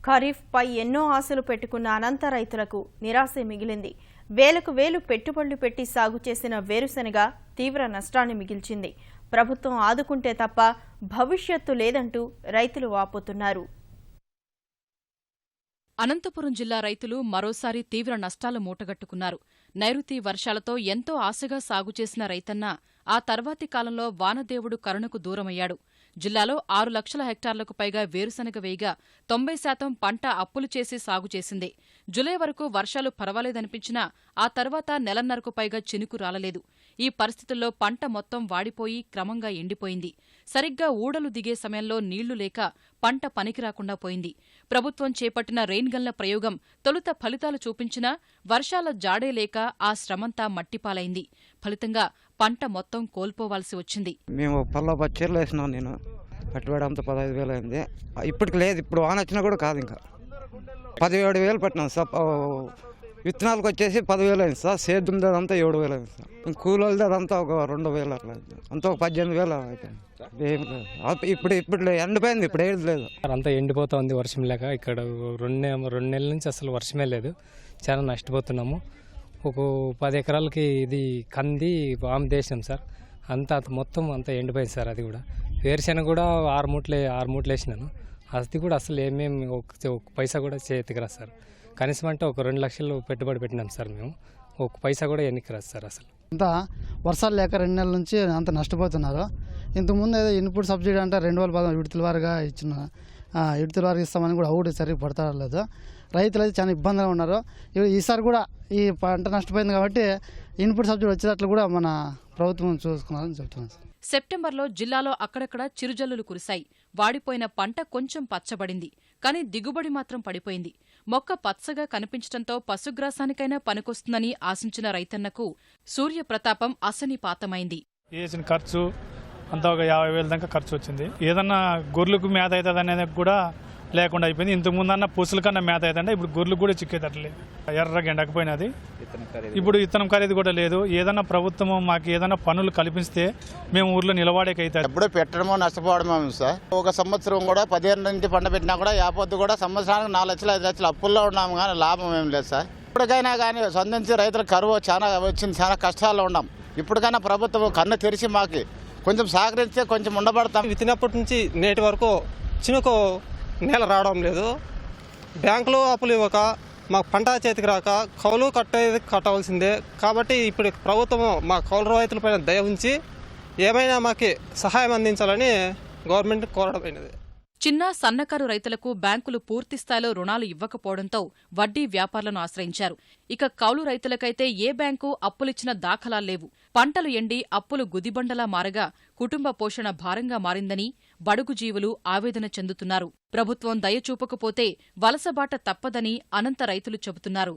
ఖరీఫ్ పై ఎన్నో ఆశలు పెట్టుకున్న అనంత రైతులకు నిరాశే మిగిలింది. వేలకు వేలు పెట్టుబడులు పెట్టి సాగు చేసిన వేరుశెనగ తీవ్ర నష్టాన్ని మిగిల్చింది. ప్రభుత్వం ఆదుకుంటే తప్ప భవిష్యత్తు లేదంటూ రైతులు వాపోతున్నారు. అనంతపురం జిల్లా రైతులు మరోసారి తీవ్ర నష్టాలు మూటగట్టుకున్నారు. నైరుతి వర్షాలతో ఎంతో ఆశగా సాగు చేసిన రైతన్న ఆ తర్వాతి కాలంలో వానదేవుడు కరుణకు దూరమయ్యాడు. జిల్లాలో 6 లక్షల హెక్టార్లకు పైగా వేరుశనగ వేయగా 90% పంట అప్పులు చేసి సాగు చేసింది. జులై వరకు వర్షాలు పర్వాలేదనిపించినా ఆ తర్వాత నెలన్నరకు పైగా చినుకు రాలలేదు. ఈ పరిస్థితుల్లో పంట మొత్తం వాడిపోయి క్రమంగా ఎండిపోయింది. సరిగ్గా ఊడలు దిగే సమయంలో నీళ్లు లేక పంట పనికిరాకుండా పోయింది. ప్రభుత్వం చేపట్టిన రెయిన్గన్ల ప్రయోగం తొలుత ఫలితాలు చూపించినా వర్షాల జాడే లేక ఆ శ్రమంతా మట్టిపాలైంది. ఫలితంగా పంట మొత్తం కోల్పోవాల్సి వచ్చింది. మేము పల్ల బచ్చీర్లు వేసినాం. నేను పెట్టుబడి అంతా 15,000 అయింది. ఇప్పటికి లేదు, ఇప్పుడు వాన వచ్చినా కూడా కాదు. ఇంకా 17,000 పెట్టినాం సార్. విత్తనాలకు వచ్చేసి 10,000 అయింది సార్. సేద్యం అదంతా 7,000 అయింది సార్. కూలోళ్ళది అదంతా ఒక 2,000 అట్లా అంతా ఒక 18,000 అయిపోయింది. ఏం లేదు, ఇప్పుడు ఎండిపోయింది. ఇప్పుడు ఏది లేదు, అంతా ఎండిపోతుంది వర్షం లేక. ఇక్కడ 2 నెలల నుంచి అసలు వర్షమే లేదు. చాలా నష్టపోతున్నాము. ఒక 10 ఎకరాలకి ఇది కంది వాము దేశం సార్. అంతా మొత్తం అంతా ఎండిపోయింది సార్. అది కూడా వేరుశెనగ కూడా 6 మూట్లు వేసినాను. అది కూడా అసలు ఏమేమి ఒక పైసా కూడా చేతికి రాదు సార్. కనీసం అంటే ఒక 2 లక్షలు పెట్టుబడి పెట్టినాం సార్. మేము ఒక పైసా కూడా ఎన్నికి రాదు సార్. అసలు అంతా వర్షాలు లేక 2 నెలల నుంచి అంత నష్టపోతున్నారు. ఇంతకుముందు ఏదో ఇన్పుట్ సబ్సిడీ అంటే 2010 విడతల వారిగా ఇచ్చిన విడతల వారికి ఇస్తామని కూడా ఒకటి సరిగ్గా పడతారలేదు. రైతులు అయితే చాలా ఇబ్బందిగా ఉన్నారు. ఈసారి కూడా ఈ పంట నష్టపోయింది కాబట్టి ఇన్పుట్ సబ్సిడీ వచ్చేటట్లు కూడా మన ప్రభుత్వం చూసుకున్నారని చెప్తున్నాను. సెప్టెంబర్లో జిల్లాలో అక్కడక్కడ చిరుజల్లులు కురిశాయి. వాడిపోయిన పంట కొంచెం పచ్చబడింది. కానీ దిగుబడి మాత్రం పడిపోయింది. మొక్క పచ్చగా కనిపించడంతో పశుగ్రాసానికైనా పనికొస్తుందని ఆశించిన రైతన్నకు సూర్యప్రతాపం అసనిపాతమైంది. వేసిన ఖర్చు అంతా ఒక 50,000 దాకా ఖర్చు వచ్చింది. ఏదన్నా గొర్రెలకు మేత అవుతుంది అనేది కూడా లేకుండా అయిపోయింది. ఇంతకు ముందన్న పుసుల కన్నా మేత అవుతుంటే ఇప్పుడు గొర్రెలకు కూడా చిక్కేటట్లేదు. ఎర్రగా ఎండకపోయినది. ఇప్పుడు ఇత్తనం ఖరీదు కూడా లేదు. ఏదన్నా ప్రభుత్వం మాకు ఏదైనా పనులు కల్పిస్తే మేము ఊర్లో నిలబడేకైతే ఎప్పుడో పెట్టడమో నష్టపోవడమో సార్. ఒక సంవత్సరం కూడా 15 నుంచి పంట పెట్టినా కూడా యాపొద్దు కూడా సంవత్సరానికి 4 లక్షలు 5 లక్షలు అప్పుల్లో ఉన్నాము. కానీ లాభం ఏం లేదు సార్. ఇప్పటికైనా కానీ సంధించి రైతుల కరువు చాలా వచ్చింది. చాలా కష్టాల్లో ఉన్నాం. ఇప్పటికైనా ప్రభుత్వం కన్ను తెరిచి మాకు కొంచెం సహకరిస్తే కొంచెం ఉండబడతాం. విత్తినప్పటి నుంచి నేటి వరకు చినుకు నేల రావడం లేదు. బ్యాంకులో అప్పులు ఇవ్వక మాకు పంట చేతికి రాక కౌలు కట్టవలసిందే. కాబట్టి ఇప్పుడు ప్రభుత్వం మా కౌలు రైతులపైన దయ ఉంచి ఏమైనా మాకు సహాయం అందించాలని గవర్నమెంట్ కోరడమైనది. చిన్న సన్నకారు రైతులకు బ్యాంకులు పూర్తిస్థాయిలో రుణాలు ఇవ్వకపోవడంతో వడ్డీ వ్యాపారులను ఆశ్రయించారు. ఇక కౌలు రైతులకైతే ఏ బ్యాంకు అప్పులిచ్చిన దాఖలాల్లేవు. పంటలు ఎండి అప్పులు గుదిబండలా మారగా కుటుంబ పోషణ భారంగా మారిందని బడుగు జీవులు ఆవేదన చెందుతున్నారు. ప్రభుత్వం దయ చూపకపోతే వలసబాట తప్పదని అనంత రైతులు చెబుతున్నారు.